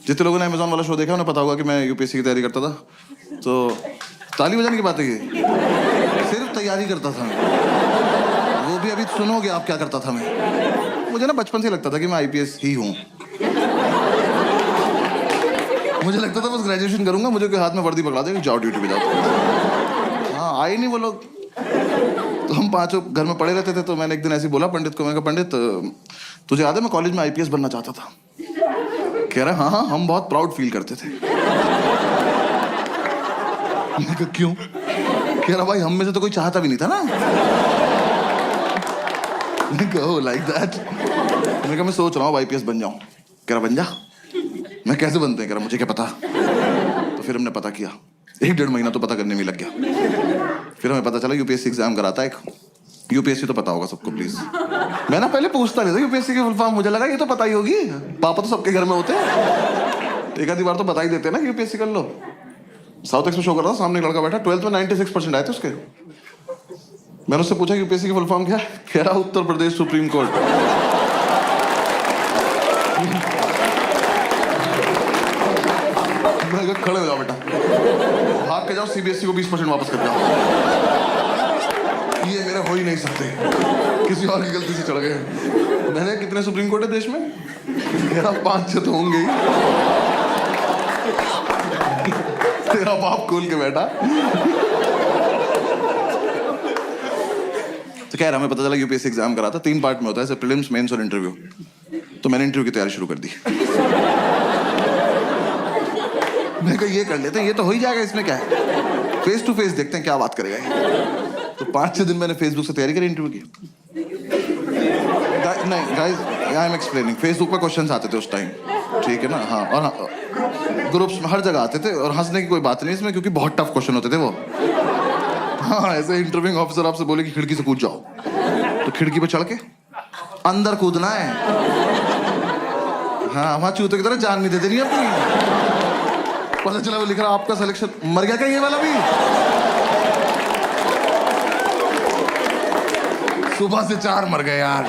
जितने लोगों ने अमेजोन वाला शो देखा उन्हें पता होगा कि मैं यूपीएससी की तैयारी करता था। तो ताली बजाने की बात है ये, सिर्फ तैयारी करता था मैं। वो भी अभी सुनोगे आप क्या करता था मैं। मुझे ना बचपन से लगता था कि मैं आईपीएस ही हूँ। मुझे लगता था बस ग्रेजुएशन करूंगा, मुझे कोई हाथ में वर्दी पकड़ा देगा, जाओ ड्यूटी पे जाओ। हाँ आए नहीं वो लोग। तो हम पांचों घर में पड़े रहते थे। तो मैंने एक दिन ऐसे बोला पंडित को, मैं कहा पंडित तुझे याद है मैं कॉलेज में आईपीएस बनना चाहता था। कह रहा हाँ हाँ हम बहुत प्राउड फील करते थे। मैं कहा क्यों? कह रहा भाई हम में से तो कोई चाहता भी नहीं था ना। मैं कहा लाइक दैट। मैं कहा मैं सोच रहा हूँ आईपीएस बन जाऊं। कह रहा बन जा। मैं कैसे बनते हैं? कह रहा मुझे क्या पता। तो फिर हमने पता किया, 1-1.5 महीना तो पता करने में लग गया। फिर हमें पता चला यूपीएससी एग्जाम कराता है एक। यूपीएससी तो पता होगा सबको प्लीज। मैं ना पहले पूछता नहीं था यूपीएससी की फुल फॉर्म, मुझे लगा ये तो पता ही होगी, पापा तो सबके घर में होते हैं, एक आधी बार तो बता ही देते हैं ना कि यूपीएससी कर लो। साउथ एक्स में शो कर रहा था, सामने एक लड़का बैठा, 12th में 96% आए थे उसके। मैंने उससे पूछा यूपीएससी की फुल फॉर्म क्या है? कह रहा उत्तर प्रदेश सुप्रीम कोर्ट। खड़े हो जाओ बेटा, भाग के जाओ सीबीएसई को 20% वापस कर जाओ। ये मेरे हो ही नहीं सकते, किसी और की गलती से चढ़ गए। मैंने कितने सुप्रीम कोर्ट है देश में? मेरा 5-6 तो होंगे ही। तेरा बाप खोल के बैठा। तो कह रहा हमें पता चला यूपीएससी एग्जाम करा था, 3 पार्ट में होता है, प्रीलिम्स, मेंस और इंटरव्यू। तो मैंने इंटरव्यू की तैयारी शुरू कर दी। मैं कहा ये कर लेते हैं, ये तो हो ही जाएगा, इसमें क्या है, फेस टू फेस देखते हैं क्या बात करेगा ये। तो 5-6 दिन मैंने फेसबुक से तैयारी करी इंटरव्यू की। नहीं guys I am explaining, Facebook पर क्वेश्चंस आते थे उस टाइम, ठीक है ना। हाँ और हाँ, ग्रुप्स में हर जगह आते थे, और हंसने की कोई बात नहीं इसमें, क्योंकि बहुत टफ क्वेश्चन होते थे वो। हाँ ऐसे इंटरव्यूइंग ऑफिसर आपसे बोले कि खिड़की से कूद जाओ, तो खिड़की पे चढ़ के अंदर कूदना है। हाँ वहां चूते की तरह जान नहीं देते नहीं अपनी। पता चला वो लिख रहा आपका सिलेक्शन, मर गया क्या ये वाला भी? सुबह से 4 मर गए यार।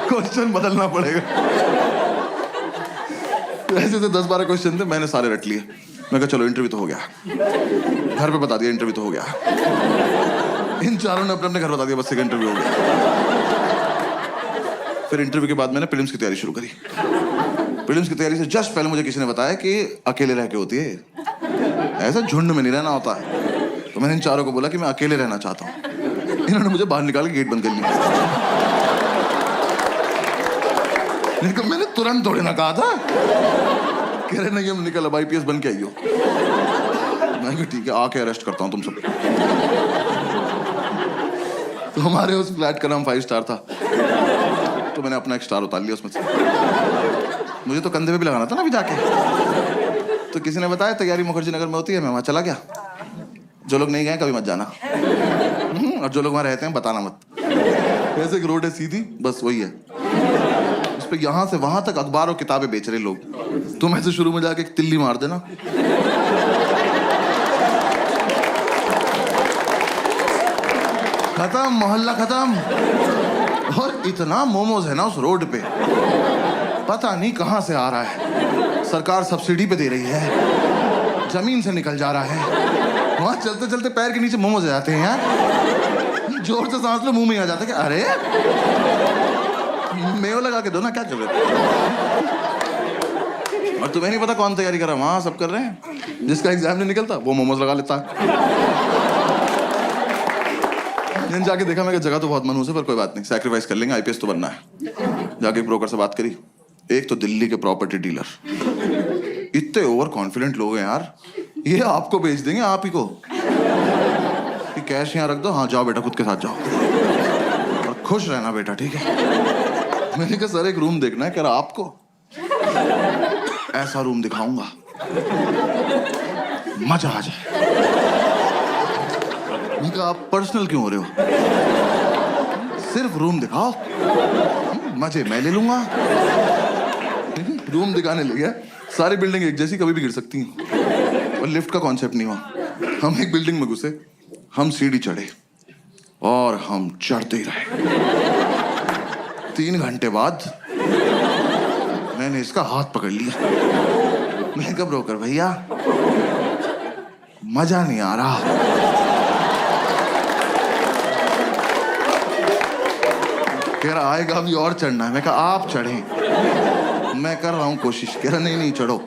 क्वेश्चन बदलना पड़ेगा। ऐसे 10-12 क्वेश्चन थे, मैंने सारे रट लिए। मैं कहा चलो इंटरव्यू तो हो गया, घर पे बता दिया इंटरव्यू तो हो गया। इन चारों ने अपने अपने घर बता दिया, बस से इंटरव्यू हो गया। फिर इंटरव्यू के बाद मैंने प्रीलिम्स की तैयारी शुरू करी। प्रीलिम्स की तैयारी से जस्ट पहले मुझे किसी ने बताया कि अकेले रह के होती है, ऐसा झुंड में नहीं रहना होता है। तो मैंने इन चारों को बोला कि मैं अकेले रहना चाहता हूँ। इन्होंने मुझे बाहर निकाल के गेट बंद कर लिया। लेकिन मैंने तुरंत थोड़ी ना कहा था। कह रहे नहीं हम निकल, अब आईपीएस बन के आइयो। मैं कहा ठीक है आके अरेस्ट करता हूँ तुम सब। तो हमारे उस फ्लैट का नाम 5 स्टार था, तो मैंने अपना एक स्टार उतार लिया उसमें से। मुझे तो कंधे पे भी लगाना था ना अभी जाके। तो किसी ने बताया तैयारी मुखर्जी नगर में होती है, मैं वहां चला गया। जो लोग नहीं गए कभी मत जाना, और जो लोग वहां रहते हैं बताना मत। ऐसे एक रोड है सीधी, बस वही है। उस पे यहां से वहां तक अखबार और किताबें बेच रहे लोग। तुम ऐसे शुरू में जाके एक तिल्ली मार देना, खत्म, मोहल्ला खत्म। और इतना मोमोज है ना उस रोड पे, पता नहीं कहां से आ रहा है। सरकार सब्सिडी पे दे रही है, जमीन से निकल जा रहा है। वहां चलते चलते पैर के नीचे मोमोज आ जाते हैं यार। जोर से सांस लो मुंह में आ जाता है कि अरे मेव लगा के दो ना, क्या कर रहे हो? और तुम्हें नहीं पता कौन तैयारी कर रहा है, वहां सब कर रहे हैं। जिसका एग्जाम नहीं निकलता वो मोमोज लगा लेता है। जाके देखा, मैं जगह तो बहुत मनहूस है पर कोई बात नहीं, सैक्रिफाइस कर लेंगे, आईपीएस तो बनना है। जाके ब्रोकर से बात करी, एक तो दिल्ली के प्रॉपर्टी डीलर, इतने ओवर कॉन्फिडेंट लोग हैं यार, ये आपको बेच देंगे आप ही को कि कैश यहाँ रख दो, हाँ जाओ बेटा खुद के साथ जाओ और खुश रहना बेटा, ठीक है। मैंने कहा सर एक रूम देखना है। कह रहा आपको ऐसा रूम दिखाऊंगा मजा आ जाए। मैंने कहा आप पर्सनल क्यों हो रहे हो, सिर्फ रूम दिखाओ, मजे मैं ले लूंगा। रूम दिखाने ले गया, सारी बिल्डिंग एक जैसी, कभी भी गिर सकती हैं, और लिफ्ट का कॉन्सेप्ट नहीं हुआ। हम एक बिल्डिंग में घुसे, हम सीढ़ी चढ़े और हम चढ़ते ही रहे। 3 घंटे बाद मैंने इसका हाथ पकड़ लिया। मैं कहा ब्रोकर भैया मजा नहीं आ रहा। कह रहा आएगा अभी और चढ़ना है। मैं कहा आप चढ़ें, मैं कर रहा हूँ कोशिश। कह रहा नहीं नहीं चढ़ो।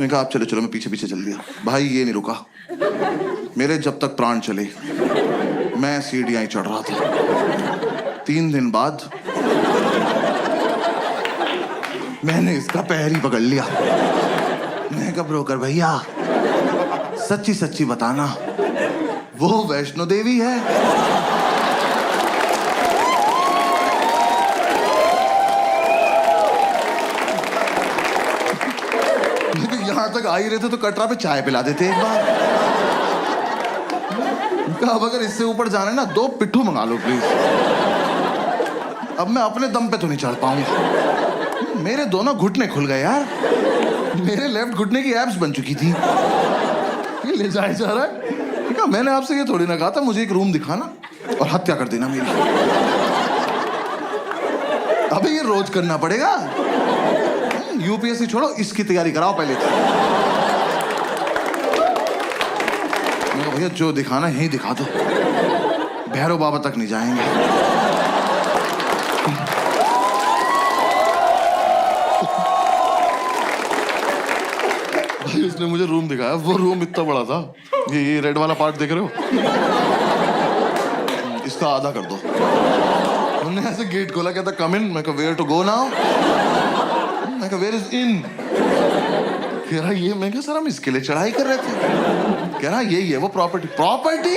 मैं कहा आप चलो चलो। मैं पीछे पीछे चल दिया। भाई ये नहीं रुका मेरे जब तक प्राण चले। मैं सीढ़ियां ही चढ़ रहा था। 3 दिन बाद मैंने इसका पैर ही पकड़ लिया। मैं कहा ब्रोकर भैया सच्ची सच्ची बताना वो वैष्णो देवी है? यहां तक आ ही रहे थे तो कटरा पे चाय पिला देते एक बार। अब अगर इससे ऊपर जाना है ना 2 पिट्ठू मंगा लो प्लीज। अब मैं अपने दम पे तो नहीं चढ़ पाऊंगा। मेरे दोनों घुटने खुल गए यार। मेरे लेफ्ट घुटने की एब्स बन चुकी थी। ये ले जाए जा रहा है। कहा मैंने आपसे ये थोड़ी ना कहा था मुझे एक रूम दिखाना और हत्या कर देना मेरी। अबे ये रोज करना पड़ेगा। यूपीएससी छोड़ो इसकी तैयारी कराओ पहले। भैया जो दिखाना यही दिखा दो। भैरव बाबा तक नहीं जाएंगे। भाई उसने मुझे रूम दिखाया। वो रूम इतना बड़ा था। ये रेड वाला पार्ट देख रहे हो? इसका आधा कर दो। उन्होंने ऐसे गेट खोला, कहता कम इन। मैं कहा वेयर टू गो नाउ? मैं कहा वेयर इज इन? कह रहा ये। मैं कहा सर हम इसके लिए चढ़ाई कर रहे थे। कह रहा यही है वो प्रॉपर्टी। प्रॉपर्टी?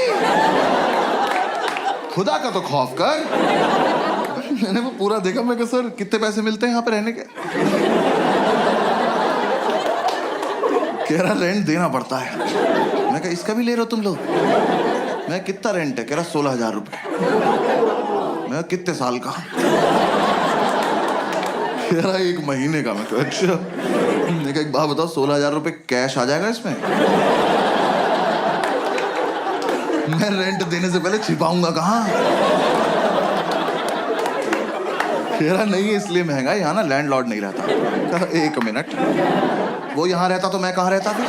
खुदा का तो खौफ कर। मैंने वो पूरा देखा। मैं कहा सर कितने पैसे मिलते हैं यहाँ पे रहने के? कह रहा रेंट देना पड़ता है। मैं कहा इसका भी ले रहे हो तुम लोग? मैं कितना रेंट है? कह रहा 16,000 रुपए। मैं कितने साल का? कह रहा 1 महीने का। मैं कहा अच्छा। मैं कहा एक बात बताओ 16,000 रुपए कैश आ जाएगा इसमें? मैं रेंट देने से पहले छिपाऊंगा कहाँ? कह रहा नहीं है इसलिए महंगा है। यहाँ ना लैंडलॉर्ड नहीं रहता। कहा 1 मिनट, वो यहाँ रहता तो मैं कहाँ रहता फिर?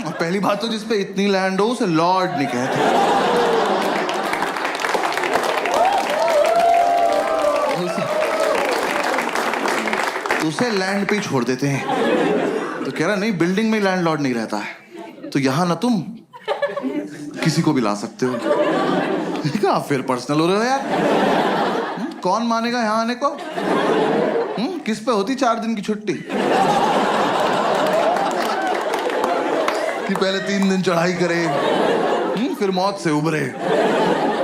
और पहली बात तो जिसपे इतनी लैंड हो उसे लॉर्ड नहीं कहते। उसे लैंड पे ही छोड़ देते हैं। तो कह रहा नहीं बिल्डिंग में लैंडलॉर्ड नहीं रहता है। तो यहाँ ना तुम किसी को भी ला सकते हो। कहा फिर पर्सनल हो रहे हो यार। कौन मानेगा यहाँ आने को? किस पे होती 4 दिन की छुट्टी? कि पहले 3 दिन चढ़ाई करे, फिर मौत से उबरे,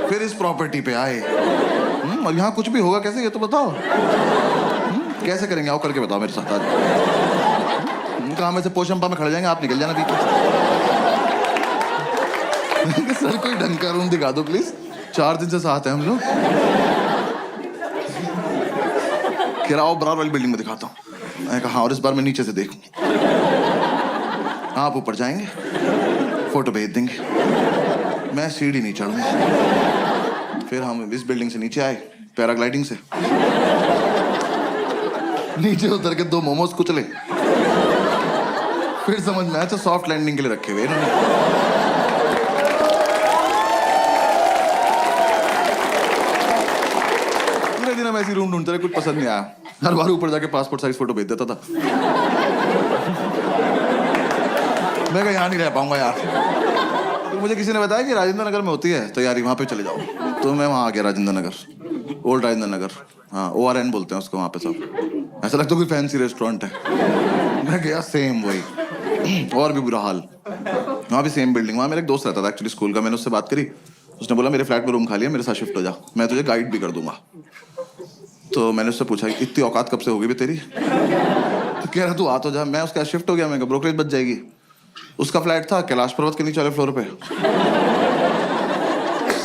फिर इस प्रॉपर्टी पे आए। और यहाँ कुछ भी होगा कैसे ये तो बताओ। कैसे करेंगे? आओ करके बताओ मेरे साथ आज। कहा में से पोशंपा में खड़े जाएंगे, आप निकल जाना बीच। सर कोई ढंग का रूम दिखा दो प्लीज। 4 दिन से साथ हैं हम लोग। कह रहा आओ बराबर वाली बिल्डिंग में दिखाता हूँ। मैं कहा हाँ, और इस बार मैं नीचे से देखूं। आप ऊपर जाएंगे, फोटो भेज देंगे। मैं सीढ़ी नहीं चढ़ूंगा। फिर हम इस बिल्डिंग से नीचे आए पैराग्लाइडिंग से। नीचे उतर के 2 मोमोज कुचले। फिर समझ में आया अच्छा सॉफ्ट लैंडिंग के लिए रखे हुए इन्होंने। पूरे दिन हम ऐसी रूम ढूंढते रहे, कुछ पसंद नहीं आया। हर बार ऊपर जाके पासपोर्ट साइज फोटो भेज देता था। मैं कहा यहाँ नहीं रह पाऊंगा यार। तो मुझे किसी ने बताया कि राजेंद्र नगर में होती है तैयारी, वहां पे चले जाओ। तो मैं वहां आ गया, राजेंद्र नगर, ओल्ड राजेंद्र नगर। हाँ ORN बोलते हैं उसको वहां पे सब। ऐसा लगता है कोई फैंसी रेस्टोरेंट है। मैं गया, सेम वही और भी बुरा हाल। वहाँ भी सेम बिल्डिंग। वहाँ मेरा एक दोस्त रहता था एक्चुअली स्कूल का। मैंने उससे बात करी। उसने बोला मेरे फ्लैट में रूम खाली है, मेरे साथ शिफ्ट हो जा, मैं तुझे गाइड भी कर दूंगा। तो मैंने उससे पूछा इतनी औकात कब से होगी भी तेरी? तो कह रहा तू आ तो जा। मैं उसके साथ शिफ्ट हो गया। मैं ब्रोकरेज बच जाएगी। उसका फ्लैट था कैलाश पर्वत के नीचे वाले फ्लोर पे।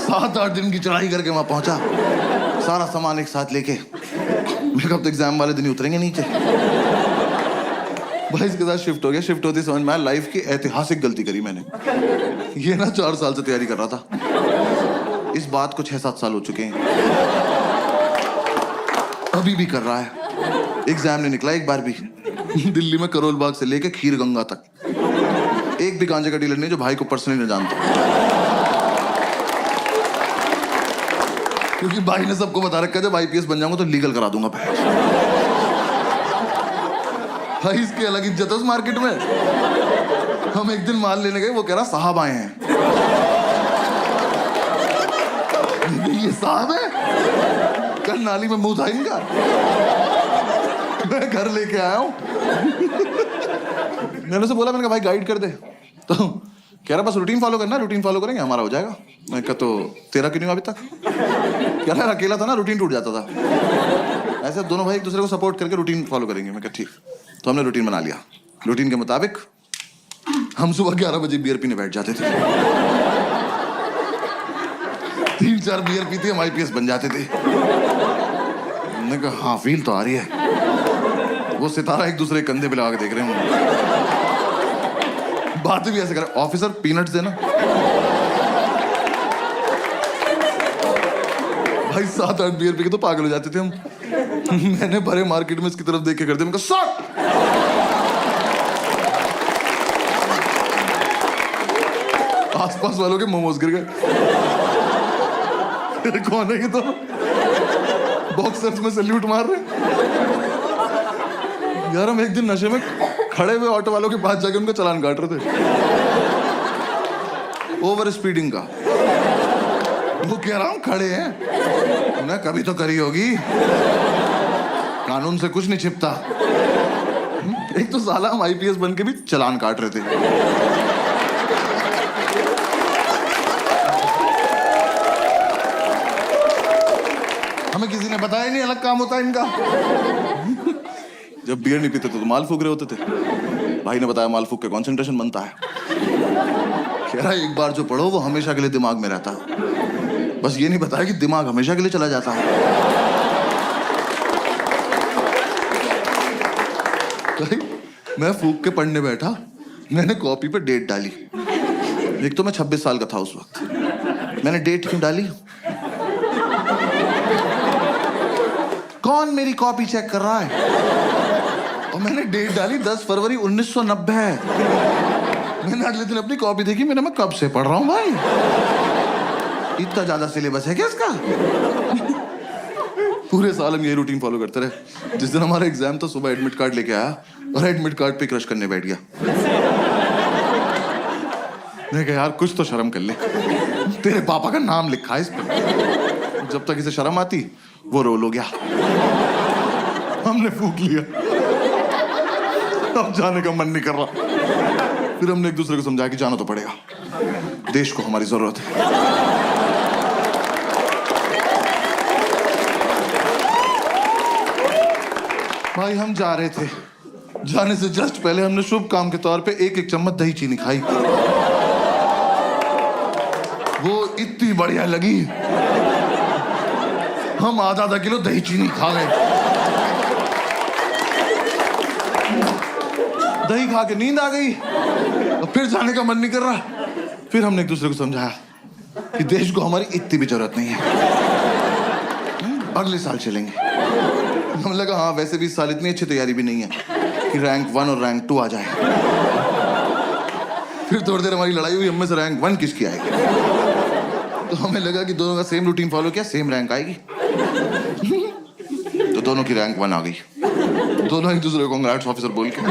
7-8 दिन की चढ़ाई करके वहां पहुंचा, सारा सामान एक साथ लेके। मेरे कब तो एग्जाम वाले दिन ही उतरेंगे नीचे। भाई इसके साथ शिफ्ट हो गया। शिफ्ट होती समझ में आया लाइफ की ऐतिहासिक गलती करी मैंने। ये ना 4 साल से तैयारी कर रहा था। इस बात को 6-7 साल हो चुके हैं, अभी भी कर रहा है। एग्जाम नहीं निकला एक बार भी। दिल्ली में करोल बाग से लेके खीर गंगा तक एक भी गांजे का डीलर नहीं जो भाई को पर्सनली न जानता, क्योंकि भाई ने सबको बता रखा है जब आईपीएस बन जाऊंगा तो लीगल करा दूंगा भाई। इसकी अलग इज्जत है उस मार्केट में। हम एक दिन माल लेने गए, वो कह रहा साहब आए हैं। ये साहब है? कल नाली में मुंह था इनका। मैं घर लेके आया हूं। मैंने उसे बोला, मैंने कहा भाई गाइड कर दे, तो कह रहा बस रूटीन फॉलो करना, रूटीन फॉलो करेंगे हमारा हो जाएगा। मैं कहा तो तेरा क्यों नहीं अभी तक? कह रहा अकेला था ना, रूटीन टूट जाता था। ऐसे दोनों भाई एक दूसरे को सपोर्ट करके रूटीन फॉलो करेंगे। मैं कहा ठीक। तो हमने रूटीन बना लिया। रूटीन के मुताबिक हम सुबह 11 बजे बियर पीने बैठ जाते थे। 3-4 बियर पीते हम आईपीएस बन जाते थे। मैंने कहा हाँ फील तो आ रही है। वो सितारा एक दूसरे के कंधे पे लगा के देख रहे हैं। बातें भी ऐसे कर, ऑफिसर पीनट्स देना। भाई 7-8 बियर पी के तो पागल हो जाते थे हम। मैंने भरे मार्केट में इसकी तरफ देख के करते, मैंने कहा शॉट। आसपास वालों के मोमोज गिर गए। कौन है ये? तो बॉक्सर्स में सैल्यूट मार रहे। यार हम एक दिन नशे में खड़े हुए ऑटो वालों के पास जाके उनका चालान काट रहे थे, ओवर स्पीडिंग का। वो कह रहा हूं खड़े हैं ना, कभी तो करी होगी, कानून से कुछ नहीं छिपता। एक तो साला हम आईपीएस बन के भी चालान काट रहे थे। हमें किसी ने बताया नहीं अलग काम होता है इनका। जब बियर नहीं पीते तो माल फूक रहे होते थे। भाई ने बताया माल फूक के कंसंट्रेशन बनता है। कह रहा एक बार जो पढ़ो वो हमेशा के लिए दिमाग में रहता है। बस ये नहीं बताया कि दिमाग हमेशा के लिए चला जाता है। मैं फूक के पढ़ने बैठा, मैंने कॉपी पे डेट डाली। एक तो मैं 26 साल का था उस वक्त। मैंने डेट क्यों डाली? कौन मेरी कॉपी चेक कर रहा है? और मैंने डेट डाली 10 फरवरी 1990। मैंने अगले दिन अपनी कॉपी देखी, मैंने मैं कब से पढ़ रहा हूं भाई? इतना ज्यादा सिलेबस है क्या इसका? पूरे साल हम ये रूटीन फॉलो करते रहे। जिस दिन हमारा एग्जाम था सुबह एडमिट कार्ड लेके आया और एडमिट कार्ड पे क्रश करने बैठ गया। मैंने कहा यार कुछ तो शर्म कर ले, तेरे पापा का नाम लिखा है इस पे। जब तक इसे शर्म आती वो रोल हो गया। हमने फूक लिया, अब जाने का मन नहीं कर रहा। फिर हमने एक दूसरे को समझाया कि जाना तो पड़ेगा, देश को हमारी जरूरत है। भाई हम जा रहे थे, जाने से जस्ट पहले हमने शुभ काम के तौर पे 1-1 चम्मच दही चीनी खाई। वो इतनी बढ़िया लगी, हम आधा किलो दही चीनी खा गए। दही खा के नींद आ गई, और फिर जाने का मन नहीं कर रहा। फिर हमने एक दूसरे को समझाया कि देश को हमारी इतनी भी जरूरत नहीं है, अगले साल चलेंगे। हमें लगा हाँ वैसे भी इस साल इतनी अच्छी तैयारी भी नहीं है कि रैंक 1 और रैंक 2 आ जाए। फिर थोड़ी देर हमारी लड़ाई हुई, हम में से रैंक 1 किसकी आएगी। तो हमें लगा कि दोनों का सेम रूटीन फॉलो किया, सेम रैंक आएगी। तो दोनों की रैंक 1 आ गई। दोनों एक दूसरे को कांग्रेट्स ऑफिसर बोल के